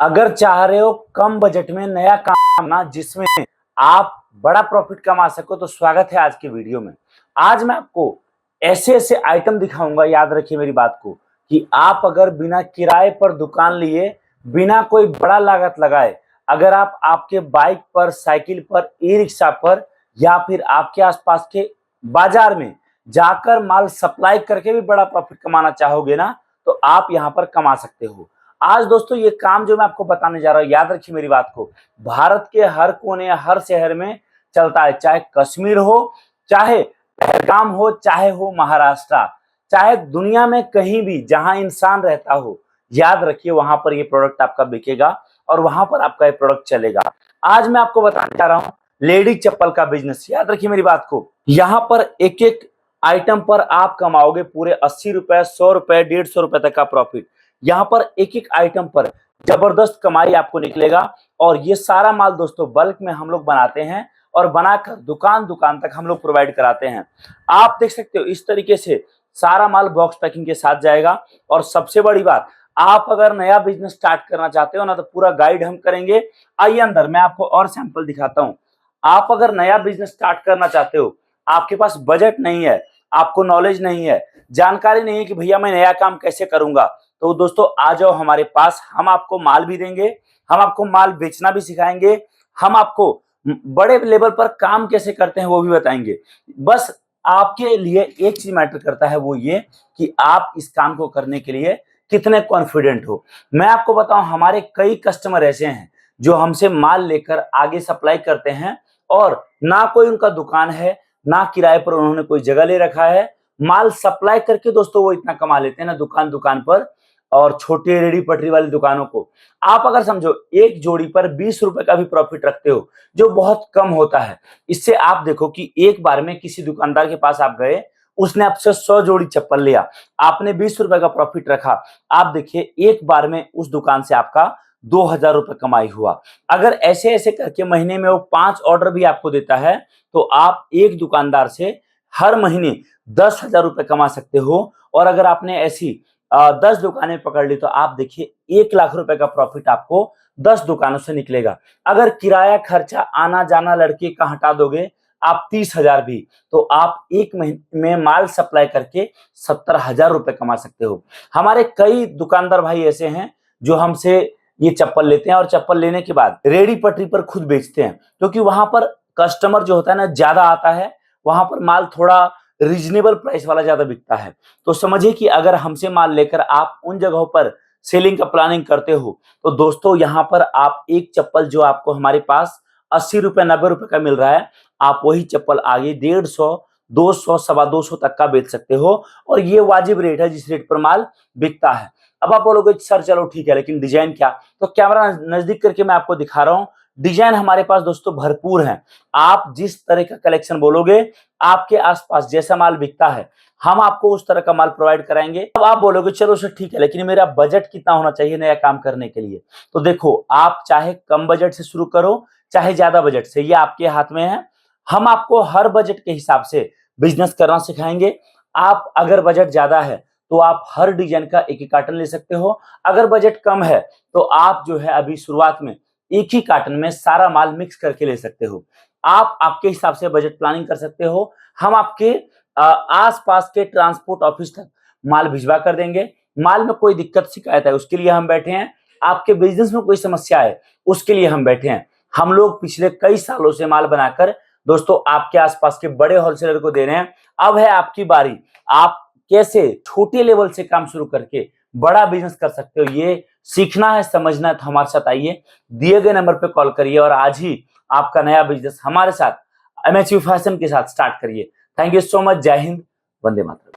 अगर चाह रहे हो कम बजट में नया काम करना जिसमें आप बड़ा प्रॉफिट कमा सको तो स्वागत है आज की वीडियो में। आज मैं आपको ऐसे ऐसे आइटम दिखाऊंगा, याद रखिए मेरी बात को, कि आप अगर बिना किराए पर दुकान लिए, बिना कोई बड़ा लागत लगाए, अगर आप आपके बाइक पर, साइकिल पर, ई रिक्शा पर या फिर आपके आसपास के बाजार में जाकर माल सप्लाई करके भी बड़ा प्रॉफिट कमाना चाहोगे ना, तो आप यहाँ पर कमा सकते हो। आज दोस्तों ये काम जो मैं आपको बताने जा रहा हूं, याद रखिए मेरी बात को, भारत के हर कोने, हर शहर में चलता है। चाहे कश्मीर हो, चाहे पहलगाम हो, चाहे हो महाराष्ट्र, चाहे दुनिया में कहीं भी जहां इंसान रहता हो, याद रखिए वहां पर ये प्रोडक्ट आपका बिकेगा और वहां पर आपका ये प्रोडक्ट चलेगा। आज मैं आपको बताने जा रहा हूं लेडीज चप्पल का बिजनेस। याद रखिए मेरी बात को, यहाँ पर एक एक आइटम पर आप कमाओगे पूरे 80 रुपए, 100 रुपए, 150 रुपए तक का प्रॉफिट। यहाँ पर एक एक आइटम पर जबरदस्त कमाई आपको निकलेगा। और ये सारा माल दोस्तों बल्क में हम लोग बनाते हैं और बनाकर दुकान दुकान तक हम लोग प्रोवाइड कराते हैं। आप देख सकते हो इस तरीके से सारा माल बॉक्स पैकिंग के साथ जाएगा। और सबसे बड़ी बात, आप अगर नया बिजनेस स्टार्ट करना चाहते हो ना, तो पूरा गाइड हम करेंगे। आइए अंदर मैं आपको और सैंपल दिखाता हूँ। आप अगर नया बिजनेस स्टार्ट करना चाहते हो, आपके पास बजट नहीं है, आपको नॉलेज नहीं है, जानकारी नहीं है कि भैया मैं नया काम कैसे करूंगा, तो दोस्तों आ जाओ हमारे पास। हम आपको माल भी देंगे, हम आपको माल बेचना भी सिखाएंगे, हम आपको बड़े लेवल पर काम कैसे करते हैं वो भी बताएंगे। बस आपके लिए एक चीज मैटर करता है, वो ये कि आप इस काम को करने के लिए कितने कॉन्फिडेंट हो। मैं आपको बताऊं, हमारे कई कस्टमर ऐसे हैं जो हमसे माल लेकर आगे सप्लाई करते हैं और ना कोई उनका दुकान है, ना किराए पर उन्होंने कोई जगह ले रखा है। माल सप्लाई करके दोस्तों वो इतना कमा लेते हैं ना दुकान दुकान पर, और छोटे रेडी पटरी वाली दुकानों को। आप अगर समझो एक जोड़ी पर 20 रुपए का भी प्रॉफिट रखते हो, जो बहुत कम होता है। इससे आप देखो कि एक बार में किसी दुकानदार के पास आप गए, उसने आपसे 100 जोड़ी चप्पल लिया, आपने 20 रुपए का प्रॉफिट रखा। आप देखिए एक बार में उस दुकान से आपका 2000 रुपए कमाई हुआ। अगर ऐसे ऐसे करके महीने में वो 5 ऑर्डर भी आपको देता है, तो आप एक दुकानदार से हर महीने 10,000 रुपए कमा सकते हो। और अगर आपने ऐसी 10 दुकानें पकड़ ली, तो आप देखिए 1 लाख रुपए का प्रॉफिट आपको 10 दुकानों से निकलेगा। अगर किराया खर्चा, आना जाना, लड़के का हटा दोगे आप 30,000 भी, तो आप एक महीने में माल सप्लाई करके 70,000 रुपए कमा सकते हो। हमारे कई दुकानदार भाई ऐसे हैं जो हमसे ये चप्पल लेते हैं और चप्पल लेने के बाद रेडी पटरी पर खुद बेचते हैं, क्योंकि वहां पर कस्टमर जो होता है ना ज्यादा आता है, वहां पर माल थोड़ा रीजनेबल प्राइस वाला ज्यादा बिकता है। तो समझिए कि अगर हमसे माल लेकर आप उन जगहों पर सेलिंग का प्लानिंग करते हो, तो दोस्तों यहाँ पर आप एक चप्पल जो आपको हमारे पास 80 रुपए, 90 रुपए का मिल रहा है, आप वही चप्पल आगे 150, 200, 225 तक का बेच सकते हो। और ये वाजिब रेट है जिस रेट पर माल बिकता है। अब आप बोलोगे सर चलो ठीक है, लेकिन डिजाइन क्या? तो कैमरा नजदीक करके मैं आपको दिखा रहा हूं। डिजाइन हमारे पास दोस्तों भरपूर है। आप जिस तरह का कलेक्शन बोलोगे, आपके आसपास जैसा माल बिकता है, हम आपको उस तरह का माल प्रोवाइड कराएंगे। अब आप बोलोगे चलो सर ठीक है, लेकिन मेरा बजट कितना होना चाहिए नया काम करने के लिए? तो देखो, आप चाहे कम बजट से शुरू करो, चाहे ज्यादा बजट से, ये आपके हाथ में है। हम आपको हर बजट के हिसाब से बिजनेस करना सिखाएंगे। आप अगर बजट ज्यादा है तो आप हर डिजाइन का एक एक कार्टन ले सकते हो। अगर बजट कम है तो आप जो है अभी शुरुआत में एक ही कार्टन में सारा माल मिक्स करके ले सकते हो। आप आपके हिसाब से बजट प्लानिंग कर सकते हो। हम आपके आसपास के ट्रांसपोर्ट ऑफिस तक माल भिजवा कर देंगे। माल में कोई दिक्कत शिकायत है उसके लिए हम बैठे हैं। आपके बिजनेस में कोई समस्या है उसके लिए हम बैठे हैं। हम लोग पिछले कई सालों से माल बनाकर दोस्तों आपके आसपास के बड़े होलसेलर को दे रहे हैं। अब है आपकी बारी। आप कैसे छोटे लेवल से काम शुरू करके बड़ा बिजनेस कर सकते हो, ये सीखना है, समझना है, तो हमारे साथ आइए। दिए गए नंबर पे कॉल करिए और आज ही आपका नया बिजनेस हमारे साथ MHV फैशन के साथ स्टार्ट करिए। Thank you so much. जय हिंद, वंदे मातरम।